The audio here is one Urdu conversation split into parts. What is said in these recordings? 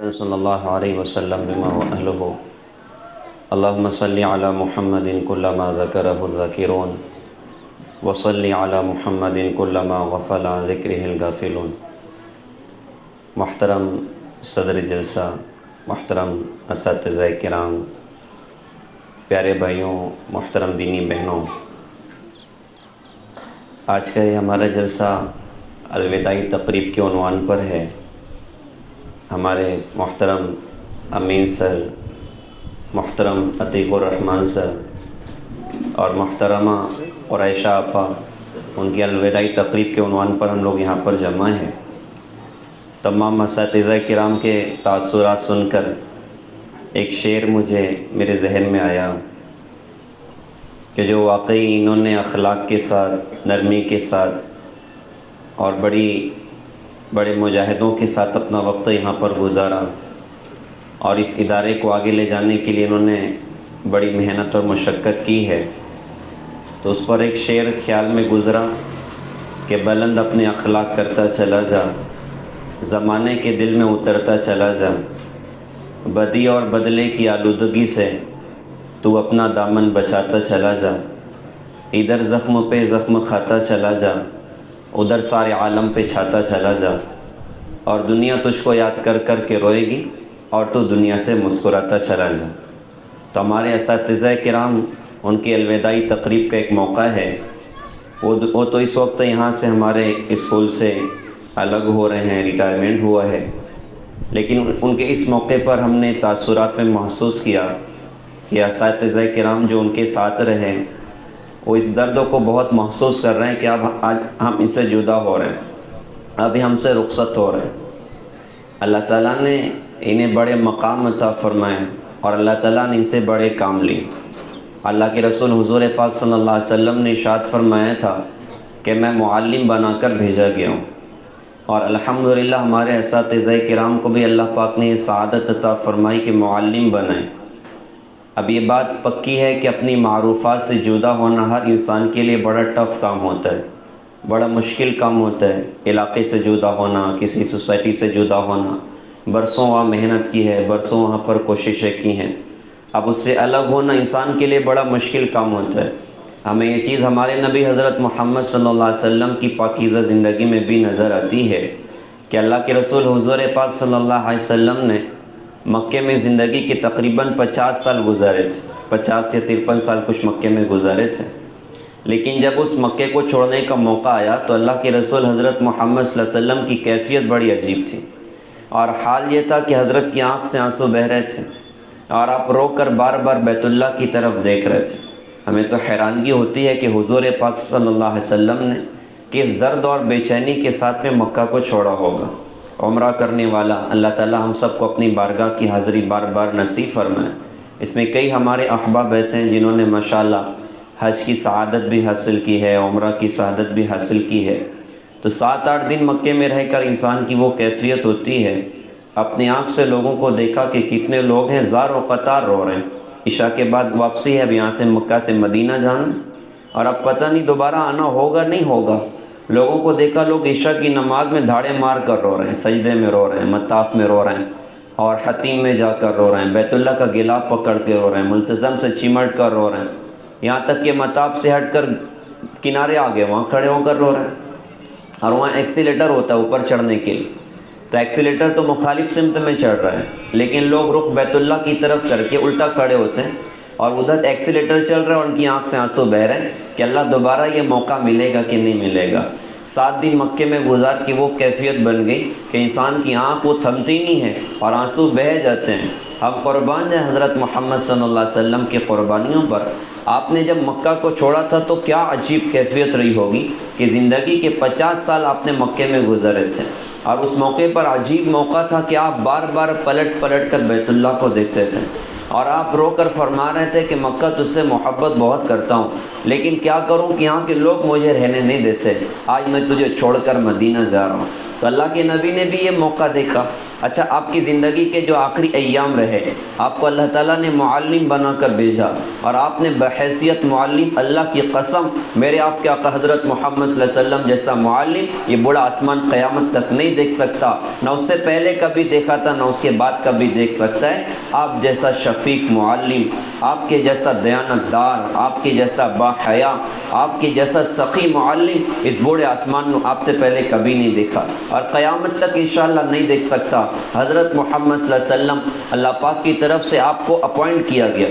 صلی اللہ علیہ وسلم بما هو اہلہ اللہم صلی علی محمد کلما ذکرہ الذاکرون وصلی علی محمد کلما غفل عن ذکرہ الغافلون۔ محترم صدر جلسہ، محترم اساتذہ کرام، پیارے بھائیوں، محترم دینی بہنوں، آج کا یہ ہمارا جلسہ الوداعی تقریب کے عنوان پر ہے۔ ہمارے محترم امین سر، محترم عتیق الرحمن سر اور محترمہ قریشہ آپا، ان کی الوداعی تقریب کے عنوان پر ہم لوگ یہاں پر جمع ہیں۔ تمام اساتذہ کرام کے تاثرات سن کر ایک شعر مجھے میرے ذہن میں آیا کہ جو واقعی انہوں نے اخلاق کے ساتھ، نرمی کے ساتھ اور بڑے مجاہدوں کے ساتھ اپنا وقت یہاں پر گزارا اور اس ادارے کو آگے لے جانے کے لیے انہوں نے بڑی محنت اور مشقت کی ہے، تو اس پر ایک شعر خیال میں گزرا کہ بلند اپنے اخلاق کرتا چلا جا، زمانے کے دل میں اترتا چلا جا، بدی اور بدلے کی آلودگی سے تو اپنا دامن بچاتا چلا جا، ادھر زخم پہ زخم کھاتا چلا جا، ادھر سارے عالم پہ چھاتا چلا جا، اور دنیا تجھ کو یاد کر کر کے روئے گی اور تو دنیا سے مسکراتا چلا جا۔ تو ہمارے اساتذہ کرام، ان کی الوداعی تقریب کا ایک موقع ہے، وہ تو اس وقت یہاں سے ہمارے اسکول سے الگ ہو رہے ہیں، ریٹائرمنٹ ہوا ہے، لیکن ان کے اس موقع پر ہم نے تاثرات میں محسوس کیا کہ اساتذہ کرام جو ان کے ساتھ رہے، وہ اس درد کو بہت محسوس کر رہے ہیں کہ اب آج ہم اس سے جدا ہو رہے ہیں، ابھی ہم سے رخصت ہو رہے ہیں۔ اللہ تعالیٰ نے انہیں بڑے مقام عطا فرمائے اور اللہ تعالیٰ نے ان سے بڑے کام لیے۔ اللہ کے رسول حضور پاک صلی اللہ علیہ وسلم نے ارشاد فرمایا تھا کہ میں معلم بنا کر بھیجا گیا ہوں، اور الحمدللہ ہمارے اساتذہ کرام کو بھی اللہ پاک نے یہ سعادت عطا فرمائی کہ معلم بنائیں۔ اب یہ بات پکی ہے کہ اپنی معروفات سے جدا ہونا ہر انسان کے لیے بڑا ٹف کام ہوتا ہے، بڑا مشکل کام ہوتا ہے۔ علاقے سے جدا ہونا، کسی سوسائٹی سے جدا ہونا، برسوں وہاں محنت کی ہے، برسوں وہاں پر کوششیں کی ہیں، اب اس سے الگ ہونا انسان کے لیے بڑا مشکل کام ہوتا ہے۔ ہمیں یہ چیز ہمارے نبی حضرت محمد صلی اللہ علیہ وسلم کی پاکیزہ زندگی میں بھی نظر آتی ہے کہ اللہ کے رسول حضور پاک صلی اللہ علیہ وسلم نے مکے میں زندگی کے تقریباً 50 سال گزارے تھے، 50 یا 53 سال کچھ مکے میں گزارے تھے، لیکن جب اس مکے کو چھوڑنے کا موقع آیا تو اللہ کے رسول حضرت محمد صلی اللہ علیہ وسلم کی کیفیت بڑی عجیب تھی، اور حال یہ تھا کہ حضرت کی آنکھ سے آنسو بہہ رہے تھے اور آپ رو کر بار بار بیت اللہ کی طرف دیکھ رہے تھے۔ ہمیں تو حیرانگی ہوتی ہے کہ حضور پاک صلی اللہ علیہ وسلم نے کس درد اور بے چینی کے ساتھ میں مکہ کو چھوڑا ہوگا۔ عمرہ کرنے والا اللہ تعالیٰ ہم سب کو اپنی بارگاہ کی حاضری بار بار نصیب فرمائے۔ اس میں کئی ہمارے احباب ایسے ہیں جنہوں نے ماشاءاللہ حج کی سعادت بھی حاصل کی ہے، عمرہ کی سعادت بھی حاصل کی ہے۔ تو 7-8 دن مکے میں رہ کر انسان کی وہ کیفیت ہوتی ہے، اپنی آنکھ سے لوگوں کو دیکھا کہ کتنے لوگ ہیں زار و قطار رو رہے ہیں، عشاء کے بعد واپسی ہے، اب یہاں سے مکہ سے مدینہ جانا اور اب پتہ نہیں دوبارہ آنا ہوگا نہیں ہوگا۔ لوگوں کو دیکھا، لوگ عشاء کی نماز میں دھاڑے مار کر رو رہے ہیں، سجدے میں رو رہے ہیں، مطاف میں رو رہے ہیں، اور حتیم میں جا کر رو رہے ہیں، بیت اللہ کا گلاف پکڑ کے رو رہے ہیں، ملتزم سے چمٹ کر رو رہے ہیں، یہاں تک کہ مطاف سے ہٹ کر کنارے آگے وہاں کھڑے ہو کر رو رہے ہیں، اور وہاں ایکسیلیٹر ہوتا ہے اوپر چڑھنے کے لیے، تو ایکسیلیٹر تو مخالف سمت میں چڑھ رہا ہے، لیکن لوگ رخ بیت اللہ کی طرف کر کے الٹا کھڑے ہوتے ہیں اور ادھر ایکسیلیٹر چل رہا ہے اور ان کی آنکھ سے آنسو بہہ رہے ہیں کہ اللہ دوبارہ یہ موقع ملے گا کہ نہیں ملے گا۔ 7 دن مکے میں گزار کی وہ کیفیت بن گئی کہ انسان کی آنکھ وہ تھمتی نہیں ہے اور آنسو بہہ جاتے ہیں۔ ہم قربان ہیں حضرت محمد صلی اللہ علیہ وسلم کی قربانیوں پر۔ آپ نے جب مکہ کو چھوڑا تھا تو کیا عجیب کیفیت رہی ہوگی کہ زندگی کے 50 سال آپ نے مکے میں گزارے تھے، اور اس موقع پر عجیب موقع تھا کہ آپ بار بار پلٹ پلٹ کر بیت اللہ کو دیکھتے تھے، اور آپ رو کر فرما رہے تھے کہ مکہ تجھ سے محبت بہت کرتا ہوں، لیکن کیا کروں کہ یہاں کے لوگ مجھے رہنے نہیں دیتے، آج میں تجھے چھوڑ کر مدینہ جا رہا ہوں۔ تو اللہ کے نبی نے بھی یہ موقع دیکھا۔ اچھا، آپ کی زندگی کے جو آخری ایام رہے، آپ کو اللہ تعالیٰ نے معلم بنا کر بھیجا، اور آپ نے بحیثیت معلم، اللہ کی قسم، میرے آپ کے آقا حضرت محمد صلی اللہ علیہ وسلم جیسا معلم یہ بڑا آسمان قیامت تک نہیں دیکھ سکتا، نہ اس سے پہلے کبھی دیکھا تھا، نہ اس کے بعد کبھی دیکھ سکتا ہے۔ آپ جیسا شفیق معلم، آپ کے جیسا دیانت دار، آپ کے جیسا باحیا، آپ کے جیسا سخی معلم اس بوڑھے آسمان میں آپ سے پہلے کبھی نہیں دیکھا، اور قیامت تک انشاءاللہ نہیں دیکھ سکتا۔ حضرت محمد صلی اللہ علیہ وسلم اللہ پاک کی طرف سے آپ کو اپوائنٹ کیا گیا،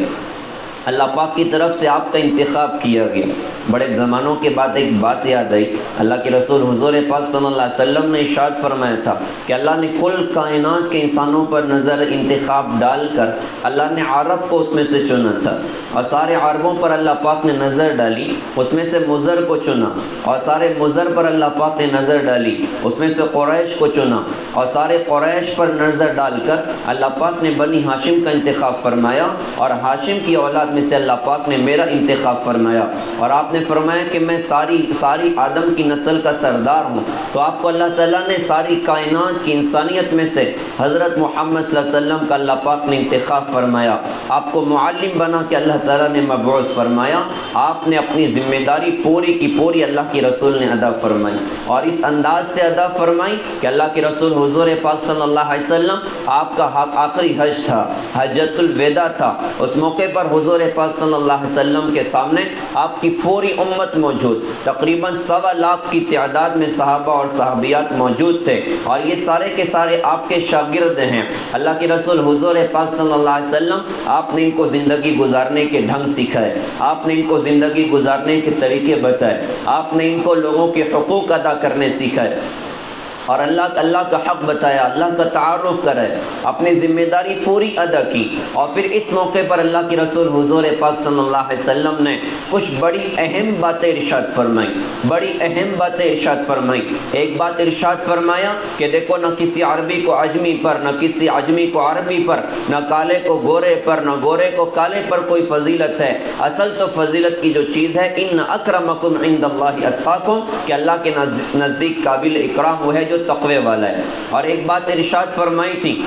اللہ پاک کی طرف سے آپ کا انتخاب کیا گیا۔ بڑے زمانوں کے بعد ایک بات یاد آئی، اللہ کے رسول حضور پاک صلی اللہ علیہ وسلم نے ارشاد فرمایا تھا کہ اللہ نے کل کائنات کے انسانوں پر نظر انتخاب ڈال کر اللہ نے عرب کو اس میں سے چنا تھا، اور سارے عربوں پر اللہ پاک نے نظر ڈالی، اس میں سے مضر کو چنا، اور سارے مضر پر اللہ پاک نے نظر ڈالی، اس میں سے قریش کو چنا، اور سارے قریش پر نظر ڈال کر اللہ پاک نے بنی ہاشم کا انتخاب فرمایا، اور ہاشم کی اولاد میں سے اللہ پاک نے میرا انتخاب فرمایا، اور آپ نے فرمایا کہ میں ساری آدم کی نسل کا سردار ہوں۔ تو آپ کو اللہ تعالیٰ نے ساری کائنات کی انسانیت میں سے حضرت محمد صلی اللہ علیہ وسلم کا اللہ پاک نے انتخاب فرمایا، آپ کو معلم بنا کے اللہ تعالیٰ نے مبعوث فرمایا، آپ نے اپنی ذمہ داری پوری کی پوری اللہ کے رسول نے ادا فرمائی، اور اس انداز سے ادا فرمائی کہ اللہ کے رسول حضور پاک صلی اللہ علیہ وسلم، آپ کا آخری حج تھا، حجۃ الوداع تھا، اس موقع پر حضور پاک صلی اللہ علیہ وسلم کے سامنے آپ کی پوری امت موجود، تقریباً 1.25 لاکھ کی تعداد میں صحابہ اور صحابیات موجود تھے، اور یہ سارے کے سارے آپ کے شاگرد ہیں۔ اللہ کے رسول حضور پاک صلی اللہ علیہ وسلم، آپ نے ان کو زندگی گزارنے کے ڈھنگ سکھائے، آپ نے ان کو زندگی گزارنے کے طریقے بتائے، آپ نے ان کو لوگوں کے حقوق ادا کرنے سکھائے، اور اللہ کا حق بتایا، اللہ کا تعارف کرائے، اپنی ذمہ داری پوری ادا کی۔ اور پھر اس موقع پر اللہ کے رسول حضور پاک صلی اللہ علیہ وسلم نے کچھ بڑی اہم باتیں ارشاد فرمائی، بڑی اہم باتیں ارشاد فرمائی۔ ایک بات ارشاد فرمایا کہ دیکھو، نہ کسی عربی کو عجمی پر، نہ کسی عجمی کو عربی پر، نہ کالے کو گورے پر، نہ گورے کو کالے پر کوئی فضیلت ہے، اصل تو فضیلت کی جو چیز ہے، ان اکرمکم عند اللہ اتقاکم، کہ اللہ کے نزدیک قابل اکرام وہ ہے جو تقوی والا ہے۔ اور ایک بات ارشاد فرمائی تھی،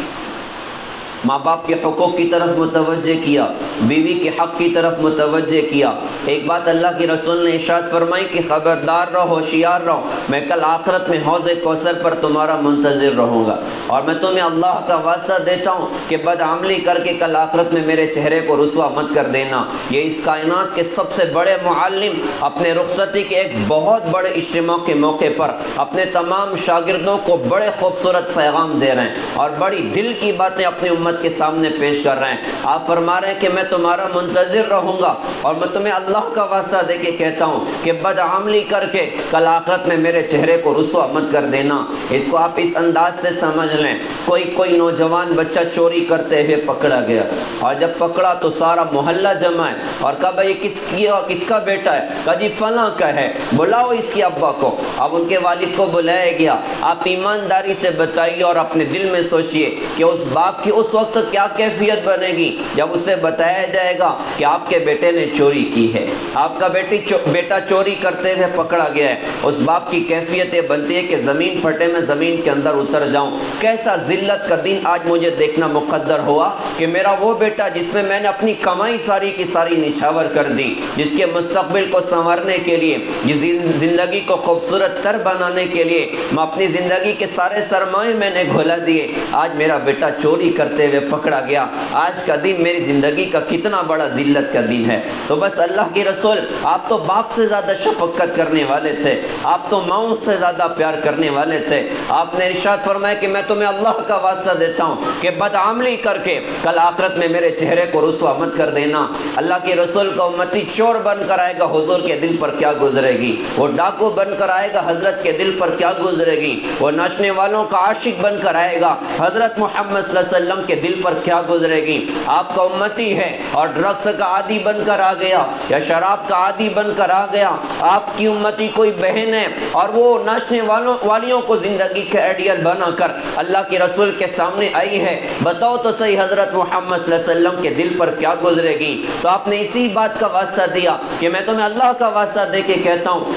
ماں باپ کے حقوق کی طرف متوجہ کیا، بیوی کے حق کی طرف متوجہ کیا۔ ایک بات اللہ کے رسول نے ارشاد فرمائی کہ خبردار رہو، ہوشیار رہو، میں کل آخرت میں حوض کوثر پر تمہارا منتظر رہوں گا، اور میں تمہیں اللہ کا واسطہ دیتا ہوں کہ بدعملی کر کے کل آخرت میں میرے چہرے کو رسوا مت کر دینا۔ یہ اس کائنات کے سب سے بڑے معلم اپنے رخصتی کے ایک بہت بڑے اجتماع کے موقع پر اپنے تمام شاگردوں کو بڑے خوبصورت پیغام دے رہے ہیں، اور بڑی دل کی باتیں اپنی امت کے سامنے پیش کر رہے ہیں۔ آپ فرما رہے ہیں کہ میں تمہارا منتظر رہوں گا، اور میں تمہیں اللہ کا واسطہ دے کے کہتا ہوں کہ بدعملی کر کے کل آخرت میں میرے چہرے کو رسوا مت کر دینا۔ اس کو آپ اس انداز سے سمجھ لیں، کوئی نوجوان بچہ چوری کرتے ہوئے پکڑا گیا، اور جب پکڑا تو سارا محلہ جمع ہے، اور کہا بھائی کس کا بیٹا ہے؟ کہا جی فلاں کا ہے، بلاؤ اس کے ابا کو۔ اب ان کے والد کو بلایا گیا۔ آپ ایمانداری سے بتائیے اور اپنے دل میں سوچئے کہ اس باپ کی اس وقت کیا کیفیت بنے گی جب اسے بتایا جائے گا کہ آپ کے بیٹے نے چوری کی ہے، آپ کا بیٹا چوری کرتے ہوئے پکڑا گیا ہے۔ اس باپ کی کیفیت یہ بنتی ہے کہ زمین پھٹے میں زمین کے اندر اتر جاؤں، کیسا ذلت کا دن آج مجھے دیکھنا مقدر ہوا کہ میرا وہ بیٹا جس میں نے اپنی کمائی ساری کی ساری نچھاور کر دی، جس کے مستقبل کو سنوارنے کے لیے، جس زندگی کو خوبصورت تر بنانے کے لیے میں اپنی زندگی کے سارے سرمائے میں نے گھولا دیے، آج میرا بیٹا چوری کرتے ہوئے پکڑا گیا۔ آج کا دن میری زندگی کا کتنا بڑا ذلت کا دن ہے۔ تو بس اللہ کے رسول، آپ تو باپ سے زیادہ شفقت کرنے والے تھے، آپ تو ماؤں سے زیادہ پیار کرنے والے تھے۔ آپ نے ارشاد فرمایا کہ میں تمہیں اللہ کا واسطہ دیتا ہوں کہ بدعملی کر کے کل آخرت میں میرے چہرے کو رسوا مت کر دینا۔ اللہ کے رسول کا امتی چور بن کر آئے گا، حضور کے دل پر کیا گزرے گی؟ وہ ڈاکو بن کر آئے گا، حضرت کے دل پر کیا گزرے گی؟ وہ ناچنے والوں کا عاشق بن کر آئے گا، حضرت محمد صلی اللہ علیہ وسلم کے دل پر کیا گزرے گی؟ آپ کا امتی ہے اور ڈرگس کا عادی بن کر آ گیا، یا شراب آپ کا عادی بن کر آ گیا، آپ کی امتی کوئی بہن ہے اور وہ ناچنے والیوں کو زندگی کے آئیڈیل بنا کر اللہ کے رسول کے سامنے آئی ہے، بتاؤ تو صحیح حضرت محمد صلی اللہ علیہ وسلم کے دل پر کیا گزرے گی؟ تو آپ نے اسی بات کا واسطہ دیا کہ میں تمہیں اللہ کا واسطہ دے کے کہتا ہوں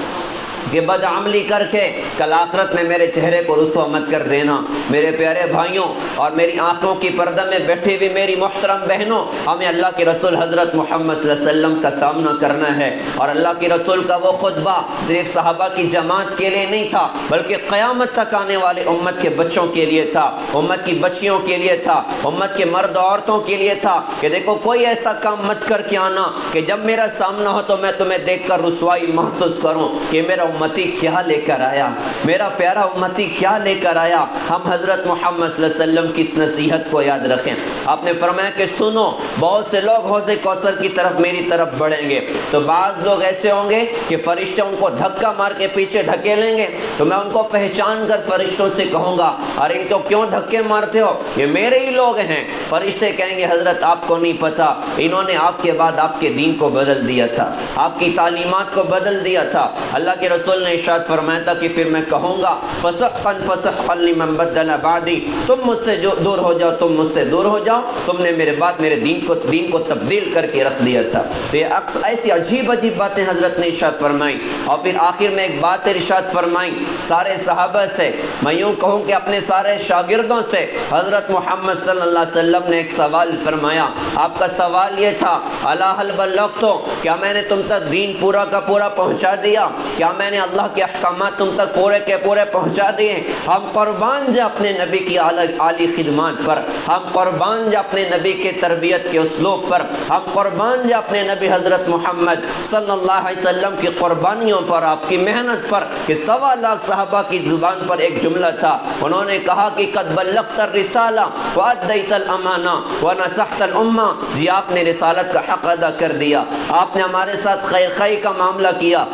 کہ بد عملی کر کے کل آخرت میں میرے چہرے کو رسوا مت کر دینا۔ میرے پیارے بھائیوں اور میری آنکھوں کی پردہ میں بیٹھی ہوئی میری محترم بہنوں، ہمیں اللہ کے رسول حضرت محمد صلی اللہ علیہ وسلم کا سامنا کرنا ہے، اور اللہ کے رسول کا وہ خطبہ صرف صحابہ کی جماعت کے لیے نہیں تھا بلکہ قیامت تک آنے والے امت کے بچوں کے لیے تھا، امت کی بچیوں کے لیے تھا، امت کے مرد عورتوں کے لیے تھا کہ دیکھو کوئی ایسا کام مت کر کے آنا کہ جب میرا سامنا ہو تو میں تمہیں دیکھ کر رسوائی محسوس کروں کہ میرا امتی کیا لے کر آیا، میرا پیارا امتی کیا لے کر آیا۔ ہم حضرت محمد صلی اللہ علیہ وسلم کی اس نصیحت کو یاد رکھیں۔ آپ نے فرمایا کہ سنو، بہت سے لوگ حوض کوثر کی طرف میری طرف بڑھیں گے، تو بعض لوگ ایسے ہوں گے کہ فرشتے ان کو دھکا مار کے پیچھے ڈھکیلیں گے، تو میں ان کو پہچان کر فرشتوں سے کہوں گا اور ان کو کیوں دھکے مارتے ہو، یہ میرے ہی لوگ ہیں۔ فرشتے کہیں گے حضرت آپ کو نہیں پتا، انہوں نے آپ کے بعد آپ کے دین کو بدل دیا تھا، آپ کی تعلیمات کو بدل دیا تھا۔ اللہ کے رسول نے ارشاد فرمایا تھا کہ پھر میں کہوں گا فسحقا فسحقا لمن بدل بعدی، تم مجھ سے جو دور ہو جاؤ، تم مجھ سے دور ہو جاؤ، تم نے میرے بعد میرے دین کو تبدیل کر کے رکھ دیا تھا۔ تو یہ ایسی عجیب عجیب باتیں حضرت نے ارشاد فرمائی، اور پھر آخر میں ایک بات ارشاد فرمائی سارے صحابہ سے، میں یوں کہوں کہ اپنے سارے شاگردوں سے حضرت محمد صلی اللہ علیہ وسلم نے ایک سوال فرمایا۔ آپ کا سوال یہ تھا الا هل بلغت، کیا میں نے تم تک دین پورا کا پورا پہنچا دیا؟ کیا میں نے اللہ کے احکامات تم تک پورے کے پورے پہنچا دیے؟ ہم قربان جا اپنے نبی کی عالی خدمات پر، ہم قربان جا اپنے نبی کے تربیت کے اسلوب پر، ہم قربان جا اپنے نبی حضرت محمد صلی اللہ علیہ وسلم کی قربانیوں پر، آپ کی محنت پر، کہ 1.25 لاکھ صحابہ کی زبان پر ایک جملہ تھا، انہوں نے کہا کہ قد بلغت الرسالہ وادیت الامانہ ونصحت الامہ، جی آپ نے رسالت کا حق ادا کر دیا، آپ نے ہمارے ساتھ خیر خواہی کا معاملہ کیا،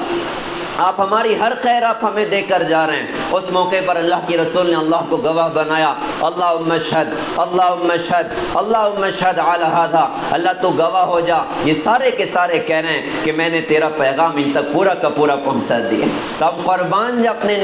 آپ ہماری ہر خیر آپ ہمیں دے کر جا رہے ہیں۔ اس موقع پر اللہ کی رسول نے اللہ کو گواہ بنایا، اللہم اشہد اللہم اشہد اللہم اشہد علی ھذا، اللہ تو گواہ ہو جا، یہ سارے کے سارے کہہ رہے ہیں کہ میں نے تیرا پیغام ان تک پورا کا پورا پہنچا دیا۔ تو ہم قربان جا اپنے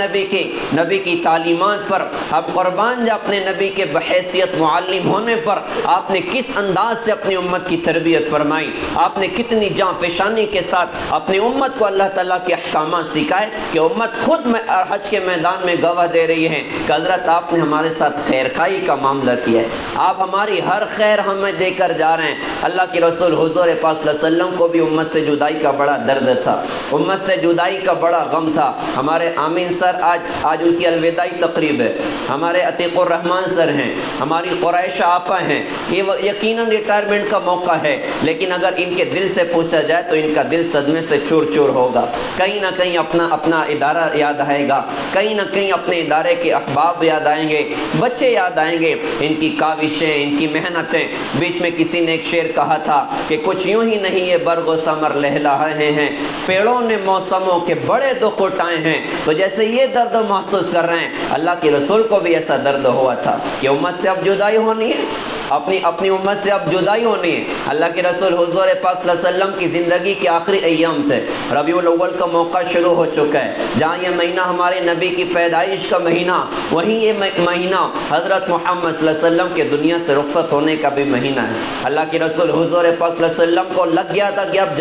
نبی کی تعلیمات پر، ہم قربان جا اپنے نبی کے بحیثیت معلم ہونے پر، آپ نے کس انداز سے اپنی امت کی تربیت فرمائی، آپ نے کتنی جاں فشانی کے ساتھ اپنی امت کو اللہ تعالیٰ کے احکامات سکھائے کہ امت خود حج کے میدان میں گواہ دے رہی ہے کہ حضرت آپ نے ہمارے ساتھ خیر خواہی کا معاملہ کیا ہے، آپ ہماری ہر خیر ہمیں دے کر جا رہے ہیں۔ اللہ کے رسول حضور پاک صلی اللہ علیہ وسلم کو بھی امت سے جدائی کا بڑا درد تھا، امت سے جدائی کا بڑا غم تھا۔ ہمارے آمین سر آج ان کی الوداعی تقریب ہے، ہمارے عتیق الرحمان سر ہیں، ہماری قریش آپا ہیں، یہ یقیناً ریٹائرمنٹ کا موقع ہے، لیکن اگر ان کے دل سے پوچھا جائے تو ان کا دل صدمے سے چور چور ہوگا، کہیں نہ کہیں اپنا ادارہ یاد آئے گا، کہیں نہ کہیں اپنے ادارے کے احباب یاد آئیں گے، بچے یاد آئیں گے، ان کی کاوشیں، ان کی محنتیں۔ بیچ میں کسی نے ایک شعر کہا تھا کہ کچھ یوں ہی نہیں یہ برگ و ثمر لہلائے ہیں، پیڑوں نے موسموں کے بڑے دکھ اٹھائے ہیں۔ تو جیسے یہ درد محسوس کر رہے ہیں، اللہ کے رسول کو بھی ایسا درد ہوا تھا کہ امت سے اب جدائی ہونی ہے، اپنی امت سے اب جدائی ہونی ہے۔ اللہ کے رسول حضور پاک صلی اللہ علیہ وسلم کی زندگی کے آخری ایام سے ربیع الاول کا موقع شروع ہو چکا ہے، جہاں یہ مہینہ ہمارے نبی کی پیدائش کا مہینہ، وہیں یہ مہینہ حضرت محمد صلی اللہ علیہ وسلم کے دنیا سے رخصت ہونے کا بھی مہینہ ہے۔ اللہ کے رسول حضور پاک صلی اللہ علیہ وسلم کو لگ گیا تھا کہ اب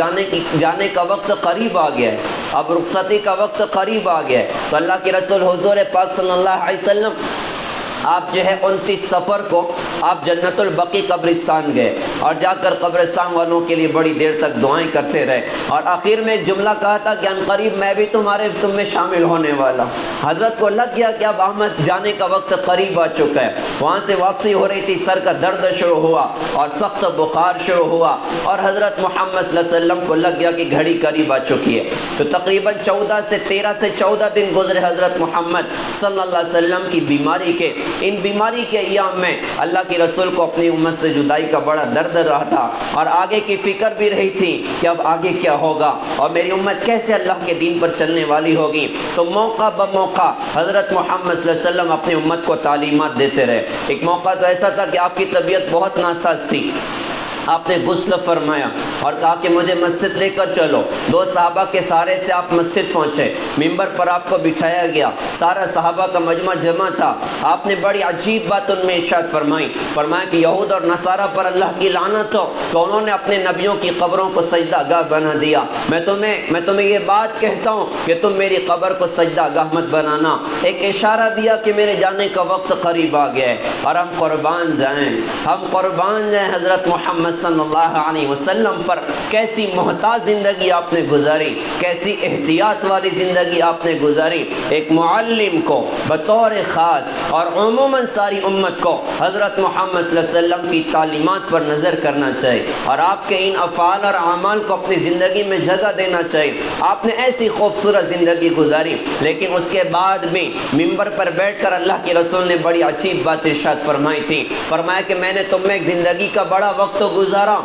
جانے کا وقت قریب آ گیا ہے، اب رخصتی کا وقت قریب آ گیا ہے۔ تو اللہ کے رسول حضور پاک صلی اللہ علیہ وسلم آپ جو ہے 29 صفر کو آپ جنت البقیع قبرستان گئے اور جا کر قبرستان والوں کے لیے بڑی دیر تک دعائیں کرتے رہے، اور آخر میں ایک جملہ کہا تھا کہ ان قریب میں بھی تم میں شامل ہونے والا۔ حضرت کو لگ گیا کہ اب احمد جانے کا وقت قریب آ چکا ہے، وہاں سے واپسی ہو رہی تھی، سر کا درد شروع ہوا اور سخت بخار شروع ہوا، اور حضرت محمد صلی اللہ علیہ وسلم کو لگ گیا کہ گھڑی قریب آ چکی ہے۔ تو تقریباً 13 سے 14 دن گزرے حضرت محمد صلی اللہ علیہ وسلم کی بیماری کے۔ ان بیماری کے ایام میں اللہ کے رسول کو اپنی امت سے جدائی کا بڑا درد رہا تھا، اور آگے کی فکر بھی رہی تھی کہ اب آگے کیا ہوگا اور میری امت کیسے اللہ کے دین پر چلنے والی ہوگی۔ تو موقع بموقع حضرت محمد صلی اللہ علیہ وسلم اپنی امت کو تعلیمات دیتے رہے۔ ایک موقع تو ایسا تھا کہ آپ کی طبیعت بہت ناساز تھی، آپ نے غسل فرمایا اور کہا کہ مجھے مسجد لے کر چلو۔ 2 صحابہ کے سہارے سے آپ مسجد پہنچے، ممبر پر آپ کو بٹھایا گیا، سارا صحابہ کا مجمع جمع تھا۔ آپ نے بڑی عجیب بات ان میں ارشاد فرمایا کہ یہود اور نصارہ پر اللہ کی لعنت ہو کہ انہوں نے اپنے نبیوں کی قبروں کو سجدہ گاہ بنا دیا۔ میں تمہیں یہ بات کہتا ہوں کہ تم میری قبر کو سجدہ گاہ مت بنانا۔ ایک اشارہ دیا کہ میرے جانے کا وقت قریب آ گیا ہے اور ہم قربان جائیں حضرت محمد صلی اللہ علیہ وسلم پر۔ کیسی محتاط زندگی آپ نے گزاری، کیسی احتیاط والی زندگی آپ نے گزاری۔ ایک معلم کو بطور خاص اور عموماً ساری امت کو حضرت محمد صلی اللہ علیہ وسلم کی تعلیمات پر نظر کرنا چاہیے اور آپ کے ان افعال اور اعمال کو اپنی زندگی میں جگہ دینا چاہیے۔ آپ نے ایسی خوبصورت زندگی گزاری، لیکن اس کے بعد بھی ممبر پر بیٹھ کر اللہ کے رسول نے بڑی عجیب بات ارشاد فرمائی تھی۔ فرمایا کہ میں نے تم میں ایک زندگی کا بڑا وقت گزارا،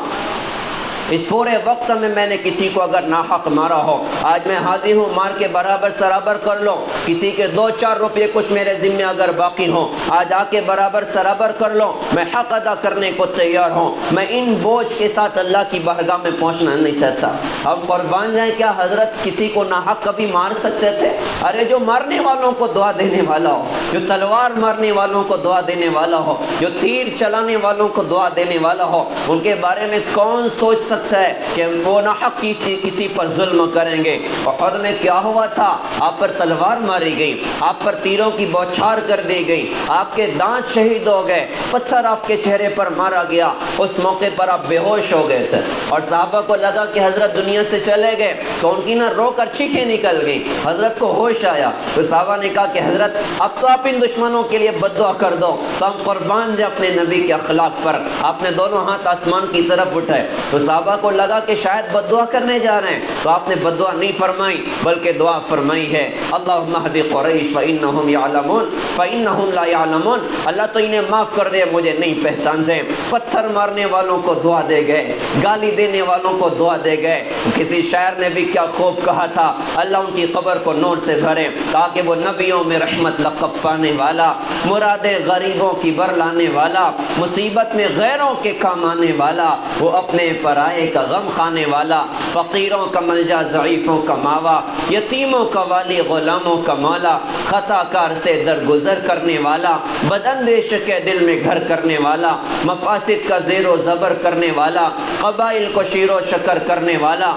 اس پورے وقت میں نے کسی کو اگر ناحق مارا ہو، آج میں حاضر ہوں مار کے برابر سرابر کر لو۔ کسی کے 2-4 روپے کچھ میرے ذمہ اگر باقی ہوں، آج آ کے برابر سرابر کر لو، میں حق ادا کرنے کو تیار ہوں۔ میں ان بوجھ کے ساتھ اللہ کی بارگاہ میں پہنچنا نہیں چاہتا۔ ہم قربان جائیں، کیا حضرت کسی کو ناحق کبھی مار سکتے تھے؟ ارے جو مارنے والوں کو دعا دینے والا ہو، جو تلوار مارنے والوں کو دعا دینے والا ہو، جو تیر چلانے والوں کو دعا دینے والا ہو، ان کے بارے میں کون سوچ سکتا ہے کہ وہ ناحق کسی پر ظلم کریں گے؟ احد میں کیا ہوا تھا؟ آپ پر تلوار ماری گئی، آپ پر تیروں کی بوچھار کر دی گئی، آپ کے دانت شہید ہو گئے، پتھر آپ کے چہرے پر مارا گیا، اس موقع پر آپ بے ہوش ہو گئے تھے اور صحابہ کو لگا کہ حضرت دنیا سے چلے گئے تو ان کی نہ رو کر چیخیں نکل گئی۔ حضرت کو ہوش آیا تو صحابہ نے کہا کہ حضرت اب تو آپ ان دشمنوں کے لیے بد دعا کر دو۔ تو ہم قربان جائیں اپنے نبی کے اخلاق پر۔ آپ نے دونوں ہاتھ آسمان کی طرف اٹھائے تو صحابہ کو لگا کہ شاید بد دعا کرنے جا رہے ہیں، تو آپ نے بد دعا نہیں فرمائی بلکہ دعا فرمائی ہے، اللہم اہد قریش فإنہم یعلمون فإنہم لا یعلمون۔ اللہ تو انہیں معاف کر دے، مجھے نہیں پہچانتے۔ پتھر مارنے والوں کو دعا دے گئے، گالی دینے والوں کو دعا دے گئے۔ کسی شاعر نے بھی کیا خوب کہا تھا، اللہ ان کی قبر کو نور سے بھرے تاکہ وہ نبیوں میں رحمت لقب پانے والا، مرادیں غریبوں کی بر لانے والا، مصیبت میں غیروں کے کام آنے والا، وہ اپنے پرائے کا غم کھانے والا، فقیروں کا ملجا ضعیفوں کا ماوا، یتیموں کا والی غلاموں کا مولا، خطا کار سے درگزر کرنے والا، بداندیش کے دل میں گھر کرنے والا، مفاسد کا زیر و زبر کرنے والا، قبائل کو شیر و شکر کرنے والا،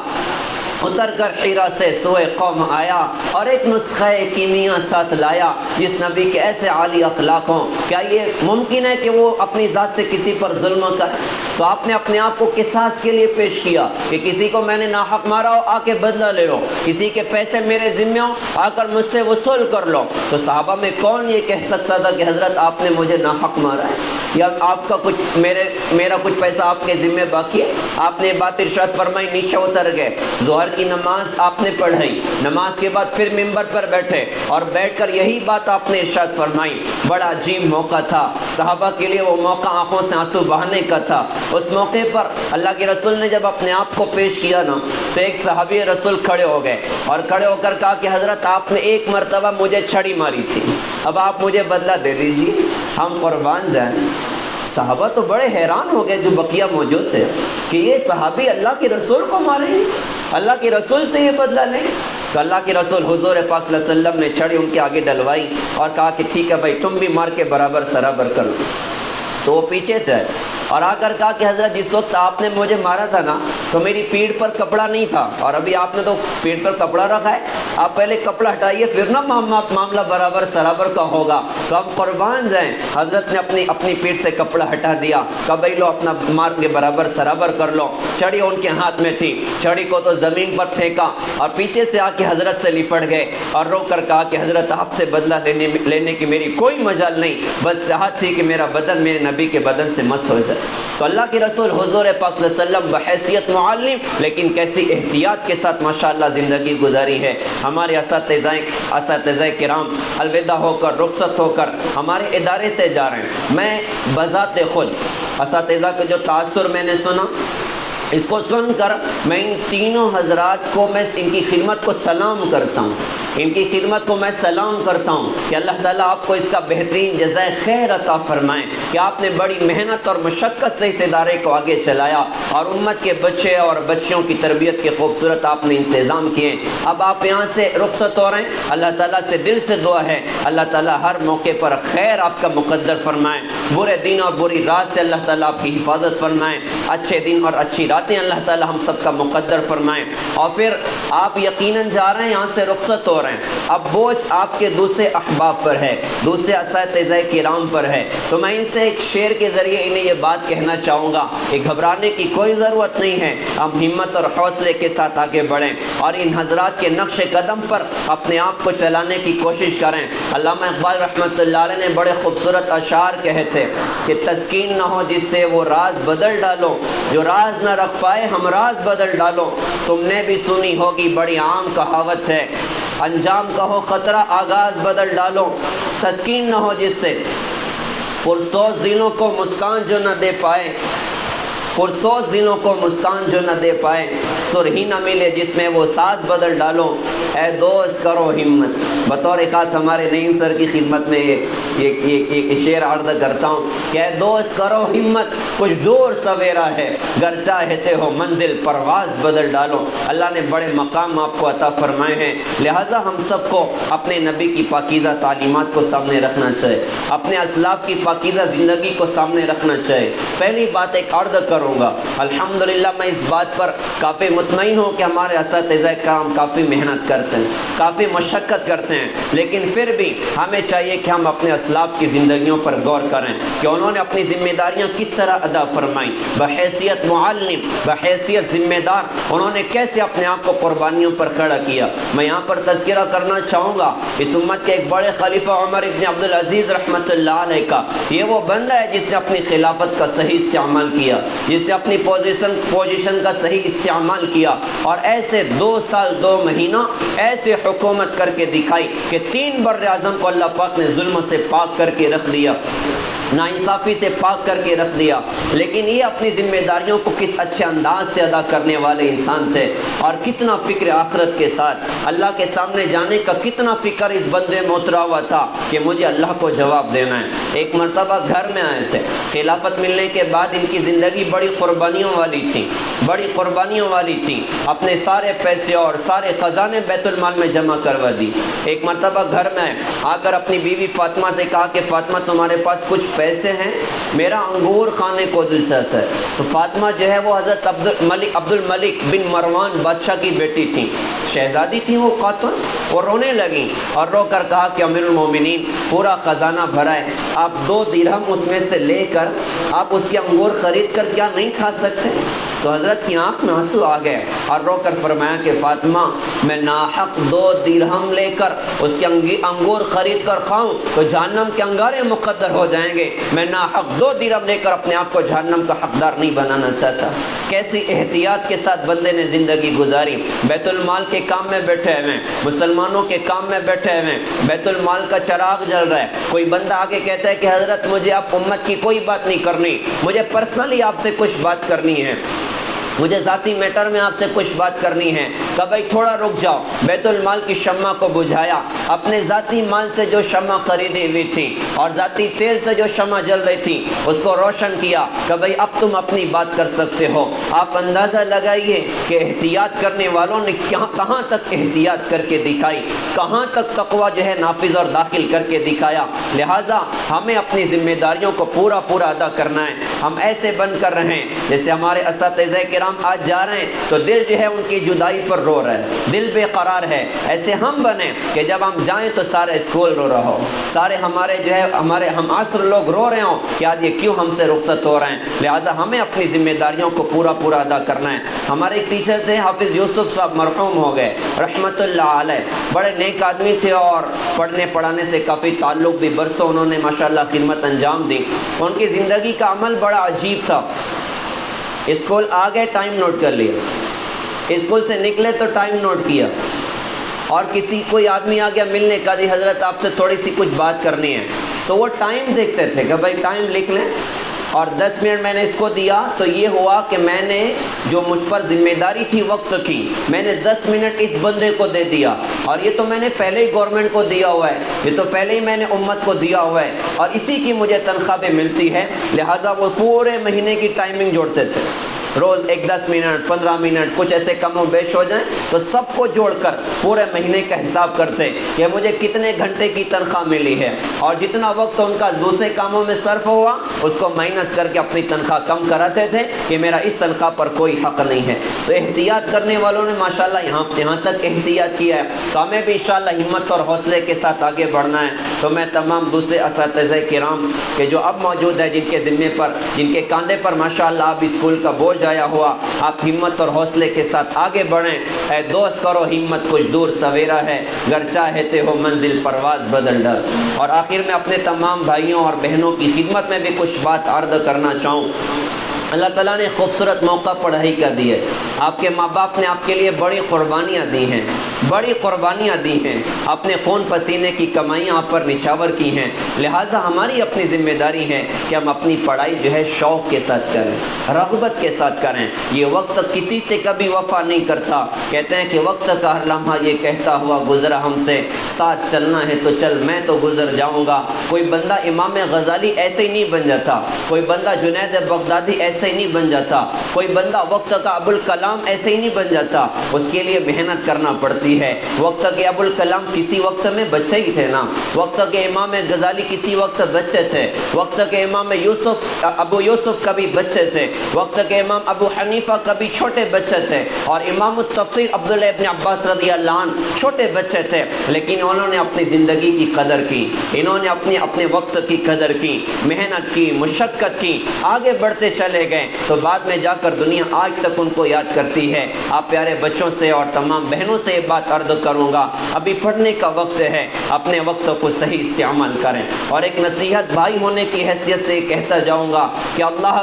اتر کر حیرہ سے سوئے قوم آیا اور ایک نسخہ کیمیا ساتھ لایا جس نبی کے ایسے عالی اخلاق ہوں۔ کیا یہ ممکن ہے کہ وہ اپنی ذات سے کسی پر ظلم کرے؟ تو آپ نے اپنے آپ کو قصاص کے لیے پیش کیا کہ کسی کو میں نے ناحق مارا ہو، آ کے بدلہ لے لو، کسی کے پیسے میرے ذمہ ہوں، آ کر مجھ سے وصول کر لو۔ تو صحابہ میں کون یہ کہہ سکتا تھا کہ حضرت آپ نے مجھے ناحق مارا ہے یا آپ کا کچھ میرا کچھ پیسہ آپ کے ذمہ باقی ہے؟ آپ نے بات ارشاد فرمائی، نیچے اتر گئے، ظہر کی نماز آپ نے پڑھائی، نماز کے بعد پھر ممبر پر بیٹھے اور بیٹھ کر یہی بات آپ نے ارشاد فرمائی۔ بڑا عجیب موقع تھا صحابہ کے لیے، وہ موقع آنکھوں سے آنسو بہانے کا تھا۔ اس موقع پر اللہ کے رسول نے جب اپنے آپ کو پیش کیا نا تو ایک صحابی رسول کھڑے ہو گئے اور کھڑے ہو کر کہا کہ حضرت آپ نے ایک مرتبہ مجھے چھڑی ماری تھی، اب آپ مجھے بدلہ دے دیجیے۔ ہم قربان جائیں، صحابہ تو بڑے حیران ہو گئے جو بقیہ موجود تھے کہ یہ صحابی اللہ کے رسول کو ماریں گے، اللہ کے رسول سے یہ بدلہ لیں۔ تو اللہ کے رسول حضور پاک صلی اللہ علیہ وسلم نے چھڑی ان کے آگے ڈلوائی اور کہا کہ ٹھیک ہے بھائی، تم بھی مار کے برابر سرابر کر لو۔ تو وہ پیچھے سے آئے اور آ کر کہا کہ حضرت جس وقت آپ نے مجھے مارا تھا نا تو میری پیٹھ پر کپڑا نہیں تھا، اور ابھی آپ نے تو پیٹھ پر کپڑا رکھا ہے، آپ پہلے کپڑا ہٹائیے پھر نہ معاملہ برابر سرابر کا ہوگا۔ تو ہم قربان جائیں، حضرت نے اپنی پیٹھ سے کپڑا ہٹا دیا، کہا بھائی لو اپنا مار کے برابر سرابر کر لو۔ چھڑی ان کے ہاتھ میں تھی، چھڑی کو تو زمین پر پھینکا اور پیچھے سے آ کے حضرت سے لپٹ گئے اور رو کر کہا کہ حضرت آپ سے بدلہ لینے کی میری کوئی مجال نہیں، بس چاہت تھی کہ میرا بدن میرے نبی کے بدن سے مس ہو جائے۔ تو اللہ کے رسول حضور پاک صلی اللہ علیہ وسلم بحیثیت معلم لیکن کیسی احتیاط کے ساتھ ماشاءاللہ زندگی گزاری ہے۔ ہمارے اساتذہ کرام الوداع ہو کر، رخصت ہو کر ہمارے ادارے سے جا رہے ہیں۔ میں بذات خود اساتذہ کا جو تاثر میں نے سنا اس کو سن کر میں ان تینوں حضرات کو میں ان کی خدمت کو سلام کرتا ہوں، ان کی خدمت کو میں سلام کرتا ہوں کہ اللہ تعالیٰ آپ کو اس کا بہترین جزائے خیر عطا فرمائیں کہ آپ نے بڑی محنت اور مشقت سے اس ادارے کو آگے چلایا اور امت کے بچے اور بچیوں کی تربیت کے خوبصورت آپ نے انتظام کیے۔ اب آپ یہاں سے رخصت ہو رہے ہیں، اللہ تعالیٰ سے دل سے دعا ہے اللہ تعالیٰ ہر موقع پر خیر آپ کا مقدر فرمائیں، برے دن اور بری رات سے اللہ تعالیٰ آپ کی حفاظت فرمائیں، اچھے دن اور اچھی راتیں اللہ تعالیٰ ہم سب کا مقدر فرمائیں۔ اور پھر آپ یقیناً جا رہے ہیں، یہاں سے رخصت ہو رہے ہیں، اب بوجھ آپ کے دوسرے احباب پر ہے، دوسرے اساتذہ کرام پر ہے، تو میں ان سے ایک شعر کے ذریعے انہیں یہ بات کہنا چاہوں گا کہ گھبرانے کی کوئی ضرورت نہیں ہے، ہم ہمت اور حوصلے کے ساتھ آگے بڑھیں اور ان حضرات کے نقش قدم پر اپنے آپ کو چلانے کی کوشش کریں۔ علامہ اقبال رحمۃ اللہ علیہ نے بڑے خوبصورت اشعار کہے تھے کہ تسکین نہ ہو جس سے وہ راز بدل ڈالو، جو راز نہ رکھ پائے ہم راز بدل ڈالو، تم نے بھی سنی ہوگی بڑی عام کہاوت ہے، انجام کا ہو خطرہ آغاز بدل ڈالو، تسکین نہ ہو جس سے پرسوز دلوں کو مسکان جو نہ دے پائے، پرسوز دلوں کو مسکان جو نہ دے پائے، سرہی نہ ملے جس میں وہ ساز بدل ڈالو، اے دوست کرو ہمت۔ بطور خاص ہمارے نعیم سر کی خدمت میں یہ شعر عرض کرتا ہوں کہ اے دوست کرو ہمت، کچھ دور سویرا ہے، گر چاہتے ہو منزل پرواز بدل ڈالو۔ اللہ نے بڑے مقام آپ کو عطا فرمائے ہیں، لہٰذا ہم سب کو اپنے نبی کی پاکیزہ تعلیمات کو سامنے رکھنا چاہیے، اپنے اسلاف کی پاکیزہ زندگی کو سامنے رکھنا چاہیے۔ پہلی بات ایک عرض کروں گا، الحمدللہ میں اس بات پر کافی مطمئن ہوں کہ ہمارے اساتذہ کرام کافی محنت کرتے ہیں، کافی مشقت کرتے ہیں، لیکن پھر بھی ہمیں چاہیے کہ ہم اپنے اسلاف کی زندگیوں پر غور کریں کہ انہوں نے اپنی ذمہ داریاں کس طرح ادا فرمائیں، بحیثیت معلم، بحیثیت ذمہ دار انہوں نے کیسے اپنے آپ کو قربانیوں پر کھڑا کیا۔ میں یہاں پر تذکرہ کرنا چاہوں گا اس امت کے ایک بڑے خلیفہ عمر ابن عبدالعزیز رحمۃ اللہ علیہ کا، یہ وہ بندہ ہے جس نے اپنی خلافت کا صحیح استعمال کیا، جس نے اپنی پوزیشن کا صحیح استعمال کیا اور ایسے 2 سال 2 مہینہ ایسے حکومت کر کے دکھائی کہ 3 بر اعظم کو اللہ پاک نے ظلم سے پاک کر کے رکھ دیا، ناانصافی سے پاک کر کے رکھ دیا، لیکن یہ اپنی ذمہ داریوں کو کس اچھے انداز سے ادا کرنے والے انسان تھے اور کتنا فکر آخرت کے ساتھ اللہ کے سامنے جانے کا کتنا فکر اس بندے میں اترا ہوا تھا کہ مجھے اللہ کو جواب دینا ہے۔ ایک مرتبہ گھر میں آئے تھے، خلافت ملنے کے بعد ان کی زندگی بڑی قربانیوں والی تھی، بڑی قربانیوں والی تھی، اپنے سارے پیسے اور سارے خزانے بیت المال میں جمع کروا دی۔ ایک مرتبہ گھر میں آ کر اپنی بیوی فاطمہ سے کہا کہ فاطمہ تمہارے پاس کچھ پیسے ہیں، میرا انگور کھانے کو دل چاہتا ہے۔ تو فاطمہ جو ہے وہ حضرت عبد الملک بن مروان بادشاہ کی بیٹی تھی، شہزادی تھی وہ خاتون، وہ رونے لگی اور رو کر کہا کہ امیر المومنین پورا خزانہ بھرا ہے، آپ 2 درہم اس میں سے لے کر آپ اس کے انگور خرید کر کیا نہیں کھا سکتے؟ تو حضرت کی آنکھ میں آنسو آ گئے اور رو کر فرمایا کہ فاطمہ میں ناحق 2 درہم لے کر اس کے انگور خرید کر کھاؤں تو جہنم کے انگارے مقدر ہو جائیں گے، میں ناحق 2 درہم لے کر اپنے آپ کو جہنم کا حقدار نہیں بنانا چاہتا۔ کیسی احتیاط کے ساتھ بندے نے زندگی گزاری، بیت المال کے کام میں بیٹھے ہوئے، مسلمانوں کے کام میں بیٹھے ہوئے، بیت المال کا چراغ جل رہا ہے، کوئی بندہ آگے کہتا ہے کہ حضرت مجھے آپ امت کی کوئی بات نہیں کرنی، مجھے پرسنلی آپ سے کچھ بات کرنی ہے، مجھے ذاتی میٹر میں آپ سے کچھ بات کرنی ہے، کہ بھائی تھوڑا رک جاؤ۔ بیت المال کی شمع کو بجھایا، اپنے ذاتی مال سے جو شمع خریدی ہوئی تھی اور ذاتی تیل سے جو شمع جل رہی تھی اس کو روشن کیا کہ بھائی اب تم اپنی بات کر سکتے ہو۔ آپ اندازہ لگائیے کہ احتیاط کرنے والوں نے کہاں تک احتیاط کر کے دکھائی، کہاں تک تقویٰ جو ہے نافذ اور داخل کر کے دکھایا۔ لہٰذا ہمیں اپنی ذمہ داریوں کو پورا ادا کرنا ہے۔ ہم ایسے بن کر رہیں جیسے ہمارے اساتذہ کرام آج جا رہے ہیں تو دل جو ہے ان کی جدائی پر رو رہا ہے، دل بے قرار ہے، ایسے ہم بنیں کہ جب ہم جائیں تو سارے اسکول رو رہا ہو، سارے ہمارے جو ہے ہمارے ہم عصر لوگ رو رہے ہوں کہ آج یہ کیوں ہم سے رخصت ہو رہے ہیں۔ لہٰذا ہمیں اپنی ذمہ داریوں کو پورا ادا کرنا ہے۔ ہمارے ایک ٹیچر تھے حافظ یوسف صاحب، مرحوم ہو گئے رحمت اللہ علیہ، بڑے نیک آدمی تھے اور پڑھنے پڑھانے سے کافی تعلق بھی، برسوں انہوں نے ماشاءاللہ خدمت انجام دی۔ ان کی زندگی کا عمل بڑا عجیب تھا، اسکول آ گئے ٹائم نوٹ کر لیا، اسکول سے نکلے تو ٹائم نوٹ کیا، اور کوئی آدمی آ گیا ملنے کا، جی حضرت آپ سے تھوڑی سی کچھ بات کرنی ہے، تو وہ ٹائم دیکھتے تھے کہ بھائی ٹائم لکھ لیں، اور 10 منٹ میں نے اس کو دیا تو یہ ہوا کہ میں نے جو مجھ پر ذمہ داری تھی وقت کی، میں نے 10 منٹ اس بندے کو دے دیا، اور یہ تو میں نے پہلے ہی گورنمنٹ کو دیا ہوا ہے، یہ تو پہلے ہی میں نے امت کو دیا ہوا ہے، اور اسی کی مجھے تنخواہ بھی ملتی ہے، لہٰذا وہ پورے مہینے کی ٹائمنگ جوڑتے تھے، روز ایک 10 منٹ 15 منٹ کچھ ایسے کم و بیش ہو جائیں تو سب کو جوڑ کر پورے مہینے کا حساب کرتے کہ مجھے کتنے گھنٹے کی تنخواہ ملی ہے، اور جتنا وقت ان کا دوسرے کاموں میں صرف ہوا اس کو مائنس کر کے اپنی تنخواہ کم کراتے تھے کہ میرا اس تنخواہ پر کوئی حق نہیں ہے۔ تو احتیاط کرنے والوں نے ماشاءاللہ یہاں تک احتیاط کیا ہے، تو ہمیں بھی انشاءاللہ ہمت اور حوصلے کے ساتھ آگے بڑھنا ہے۔ تو میں تمام دوسرے اساتذہ کرام کہ جو اب موجود ہے، جن کے ذمے پر، جن کے کاندھے پر ماشاءاللہ اب اسکول کا بوجھ آیا ہوا، آپ ہمت اور حوصلے کے ساتھ آگے بڑھیں۔ اے دوست کرو ہمت، کچھ دور سویرا ہے، گر چاہتے ہو منزل پرواز بدل ڈر۔ اور آخر میں اپنے تمام بھائیوں اور بہنوں کی خدمت میں بھی کچھ بات عرض کرنا چاہوں۔ اللہ تعالیٰ نے خوبصورت موقع پڑھائی کا دی ہے، آپ کے ماں باپ نے آپ کے لیے بڑی قربانیاں دی ہیں، بڑی قربانیاں دی ہیں، اپنے خون پسینے کی کمائیاں آپ پر نچھاور کی ہیں، لہٰذا ہماری اپنی ذمہ داری ہے کہ ہم اپنی پڑھائی جو ہے شوق کے ساتھ کریں، رغبت کے ساتھ کریں۔ یہ وقت کسی سے کبھی وفا نہیں کرتا، کہتے ہیں کہ وقت کا ہر لمحہ یہ کہتا ہوا گزرا ہم سے، ساتھ چلنا ہے تو چل میں تو گزر جاؤں گا۔ کوئی بندہ امام غزالی ایسے ہی نہیں بن جاتا، کوئی بندہ جنید بغدادی ایسے ہی نہیں بن جاتا، کوئی بندہ وقت کا ابوالکلام ایسے ہی نہیں بن جاتا، اس کے لیے محنت کرنا پڑتی ہے۔ وقت کے ابوالکلام کسی وقت میں بچے ہی تھے نا، وقت کے امام غزالی کسی وقت بچے تھے، وقت کے امام ابو یوسف کبھی بچے تھے، وقت کے امام ابو حنیفہ کبھی چھوٹے بچے تھے، اور امام التفسیر عبداللہ ابن عباس رضی اللہ عنہ چھوٹے بچے تھے، لیکن انہوں نے اپنی زندگی کی قدر کی، انہوں نے اپنے وقت کی قدر کی، محنت کی، مشقت کی، آگے بڑھتے چلے گئے، تو بعد میں جا کر دنیا آج تک ان کو یاد کرتی ہے۔ آپ پیارے بچوں سے اور تمام بہنوں سے یہ بات عرض کروں گا، ابھی پڑھنے کا وقت ہے، اپنے وقت کو صحیح استعمال کریں۔ اور ایک نصیحت بھائی ہونے کی حیثیت سے کہتا جاؤں گا کہ اللہ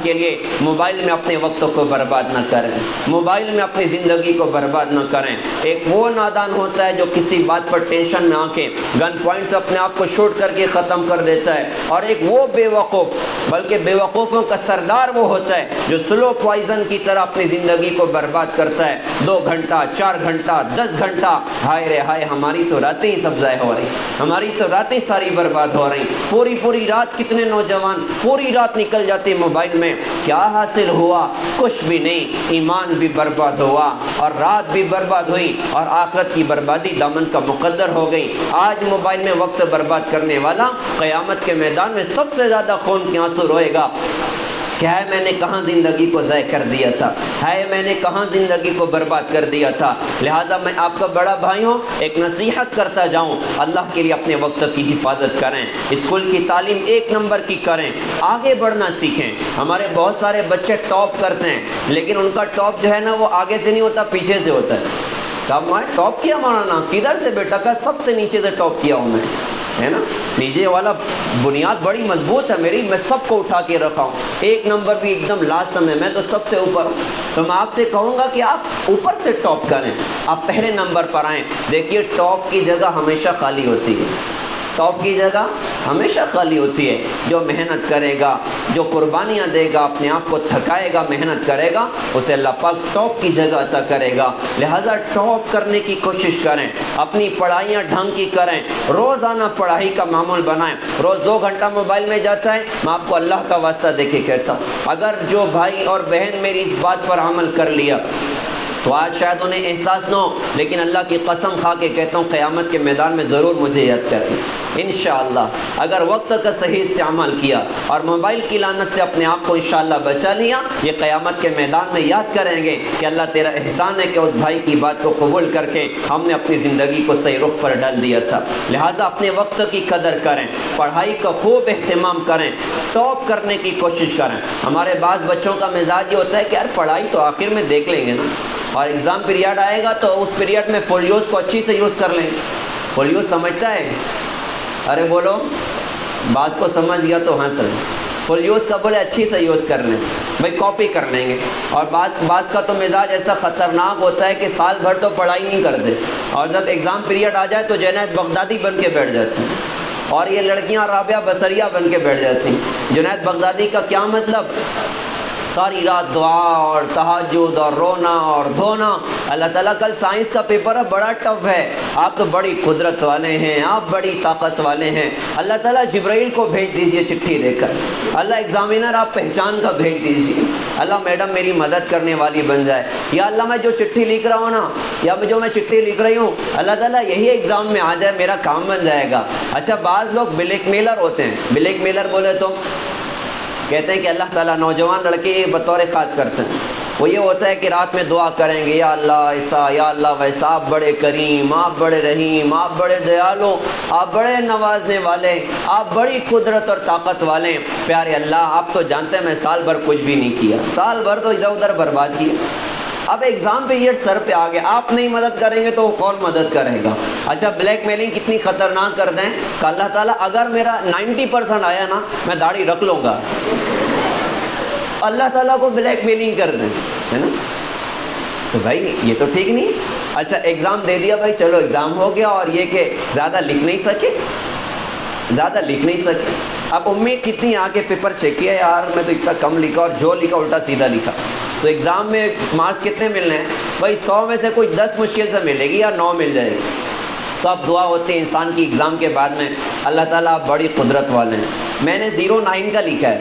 کے لیے موبائل میں اپنے وقت کو برباد نہ کریں، موبائل میں اپنی زندگی کو برباد نہ کریں۔ ایک وہ نادان ہوتا ہے جو کسی بات پر ٹینشن میں آ کے گن پوائنٹ سے اپنے آپ کو شوٹ کر کے ختم کر دیتا ہے، اور ایک وہ بے وقوف، بلکہ بے وقوفوں کا سردار وہ ہوتا ہے جو سلو پوائزن کی طرح اپنی زندگی کو برباد کرتا ہے، 2 گھنٹہ 4 گھنٹہ 10 گھنٹہ، ہائے رے ہائے، ہماری تو راتیں ہی سب ضائع ہو رہی، ہماری تو راتیں ساری برباد ہو رہی، پوری رات کتنے نوجوان پوری رات نکل جاتے موبائل میں، کیا حاصل ہوا؟ کچھ بھی نہیں، ایمان بھی برباد ہوا اور رات بھی برباد ہوئی اور آخرت کی بربادی دامن کا مقدر ہو گئی۔ آج موبائل میں وقت برباد کرنے والا قیامت کے میدان میں سب سے زیادہ خون کے آنسو روئے گا کہ ہے میں نے کہاں زندگی کو ضائع کر دیا تھا، ہے میں نے کہاں زندگی کو برباد کر دیا تھا۔ لہٰذا میں آپ کا بڑا بھائی ہوں، ایک نصیحت کرتا جاؤں، اللہ کے لیے اپنے وقت کی حفاظت کریں، اسکول کی تعلیم 1 نمبر کی کریں، آگے بڑھنا سیکھیں۔ ہمارے بہت سارے بچے ٹاپ کرتے ہیں، لیکن ان کا ٹاپ جو ہے نا وہ آگے سے نہیں ہوتا، پیچھے سے ہوتا ہے۔ کب میں ٹاپ کیا مولانا؟ کدھر سے بیٹا؟ کا سب سے نیچے سے ٹاپ کیا ہوں میں، ہے نا، نیچے والا بنیاد بڑی مضبوط ہے میری، میں سب کو اٹھا کے رکھا ہوں، 1 نمبر بھی ایک دم لاسٹ میں تو سب سے اوپر ہوں۔ تو میں آپ سے کہوں گا کہ آپ اوپر سے ٹاپ کریں، آپ پہلے نمبر پر آئیں۔ دیکھیے ٹاپ کی جگہ ہمیشہ خالی ہوتی ہے، ٹاپ کی جگہ ہمیشہ خالی ہوتی ہے۔ جو محنت کرے گا، جو قربانیاں دے گا، اپنے آپ کو تھکائے گا، محنت کرے گا، اسے اللہ پاک ٹاپ کی جگہ عطا کرے گا۔ لہذا ٹاپ کرنے کی کوشش کریں، اپنی پڑھائیاں ڈھنگ کی کریں، روزانہ پڑھائی کا معمول بنائیں۔ روز 2 گھنٹہ موبائل میں جاتا ہے، میں آپ کو اللہ کا واسطہ دے کے کہتا ہوں، اگر جو بھائی اور بہن میری اس بات پر عمل کر لیا تو آج شاید انہیں احساس نہ ہو، لیکن اللہ کی قسم کھا کے کہتا ہوں قیامت کے میدان میں ضرور مجھے یاد کریں انشاءاللہ۔ اگر وقت کا صحیح استعمال کیا اور موبائل کی لعنت سے اپنے آپ کو انشاءاللہ بچا لیا، یہ قیامت کے میدان میں یاد کریں گے کہ اللہ تیرا احسان ہے کہ اس بھائی کی بات کو قبول کر کے ہم نے اپنی زندگی کو صحیح رخ پر ڈال دیا تھا۔ لہٰذا اپنے وقت کی قدر کریں، پڑھائی کا خوب اہتمام کریں، ٹاپ کرنے کی کوشش کریں۔ ہمارے بعض بچوں کا مزاج یہ ہوتا ہے کہ یار پڑھائی تو آخر میں دیکھ لیں گے نا، اور ایگزام پیریڈ آئے گا تو اس پیریڈ میں فل یوز کو اچھی سے یوز کر لیں گے۔ فل یوز سمجھتا ہے؟ ارے بولو، بات کو سمجھ گیا تو ہنس رہے۔ فل یوز کا بولے اچھی سے یوز کر لیں، بھائی کاپی کر لیں گے۔ اور بعض کا تو مزاج ایسا خطرناک ہوتا ہے کہ سال بھر تو پڑھائی نہیں کرتے، اور جب ایگزام پیریڈ آ جائے تو جنید بغدادی بن کے بیٹھ جاتے ہیں۔ اور یہ لڑکیاں رابعہ بصریہ بن کے بیٹھ جاتی. جنید بغدادی کا کیا مطلب؟ ساری رات دعا اور تہجد اور رونا اور دھونا. اللہ تعالیٰ کل سائنس کا پیپر ہے، بڑا ٹف ہے. آپ تو بڑی قدرت والے ہیں، آپ بڑی طاقت والے ہیں. اللہ تعالیٰ جبرائیل کو بھیج دیجئے چٹھی دے کر. اللہ ایگزامینر آپ پہچان کا بھیج دیجئے. اللہ میڈم میری مدد کرنے والی بن جائے. یا اللہ میں جو چٹھی لکھ رہا ہوں نا، یا جو میں چٹھی لکھ رہی ہوں، اللہ تعالیٰ یہی ایگزام میں آ جائے، میرا کام بن جائے گا. اچھا بعض لوگ بلیک میلر ہوتے ہیں. بلیک میلر بولے تو کہتے ہیں کہ اللہ تعالیٰ نوجوان لڑکے بطور خاص کرتے ہیں. وہ یہ ہوتا ہے کہ رات میں دعا کریں گے، یا اللہ ایسا، یا اللہ ویسا، آپ بڑے کریم، آپ بڑے رحیم، آپ بڑے دیالو، آپ بڑے نوازنے والے، آپ بڑی قدرت اور طاقت والے. پیارے اللہ آپ تو جانتے ہیں میں سال بھر کچھ بھی نہیں کیا، سال بھر تو ادھر ادھر برباد کیا. اب ایگزام پہ یہ سر پہ آ گیا، آپ نہیں مدد کریں گے تو کون مدد کرے گا؟ اچھا بلیک میلنگ کتنی خطرناک کر دیں کہ اللہ تعالیٰ اگر میرا 90% آیا نا میں داڑھی رکھ لوں گا. اللہ تعالیٰ کو بلیک میلنگ کر دیں، ہے نا؟ تو بھائی یہ تو ٹھیک نہیں. اچھا ایگزام دے دیا بھائی، چلو ایگزام ہو گیا، اور یہ کہ زیادہ لکھ نہیں سکے. اب امید کتنی آ کے پیپر چیک کیا، یار میں تو اتنا کم لکھا اور جو لکھا الٹا سیدھا لکھا. تو ایگزام میں مارکس کتنے ملنے ہیں بھائی؟ 100 میں سے کوئی 10 مشکل سے ملے گی یا 9 مل جائے گی. تو اب دعا ہوتی ہے انسان کی ایگزام کے بعد میں، اللہ تعالیٰ آپ بڑی قدرت والے ہیں. میں نے 09 کا لکھا ہے،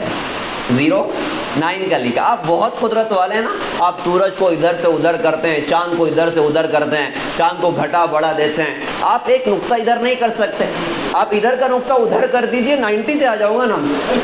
09 کا لکھا. آپ بہت قدرت والے ہیں نا. آپ سورج کو ادھر سے ادھر کرتے ہیں، چاند کو ادھر سے ادھر کرتے ہیں، چاند کو گھٹا بڑا دیتے ہیں. آپ ایک نقطہ ادھر نہیں کر سکتے، آپ ادھر کا نقطہ ادھر کر دیجئے، 90 سے آ جاؤں گا نا،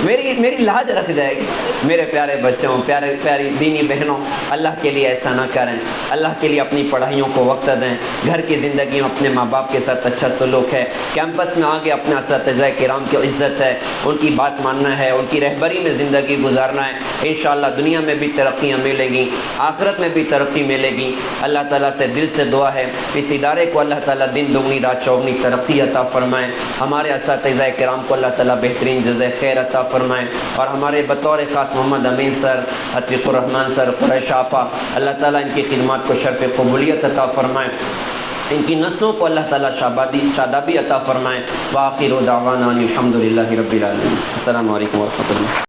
میری لاج رکھ جائے گی. میرے پیارے بچوں، پیاری دینی بہنوں، اللہ کے لیے ایسا نہ کریں. اللہ کے لیے اپنی پڑھائیوں کو وقت دیں. گھر کی زندگی میں اپنے ماں باپ کے ساتھ اچھا سلوک ہے. کیمپس میں آگے اپنے اساتذہ کرام کی عزت ہے، ان کی بات ماننا ہے، ان کی رہبری میں زندگی گزارنا ہے. انشاءاللہ دنیا میں بھی ترقیاں ملے گی، آخرت میں بھی ترقی ملے گی. اللہ تعالیٰ سے دل سے دعا ہے اس ادارے کو اللہ تعالیٰ دن دگنی رات چوگنی ترقی عطا فرمائے. ہمارے اساتذہ کرام کو اللہ تعالیٰ بہترین جزائے خیر عطا فرمائے. اور ہمارے بطور خاص محمد امین سر، عتیق الرحمان سر، قریش آپا، اللہ تعالیٰ ان کی خدمات کو شرف قبولیت عطا فرمائے. ان کی نسلوں کو اللہ تعالیٰ شادابی عطا فرمائے. وآخر دعوانا الحمدللہ رب العالمین. السلام علیکم ورحمۃ اللہ.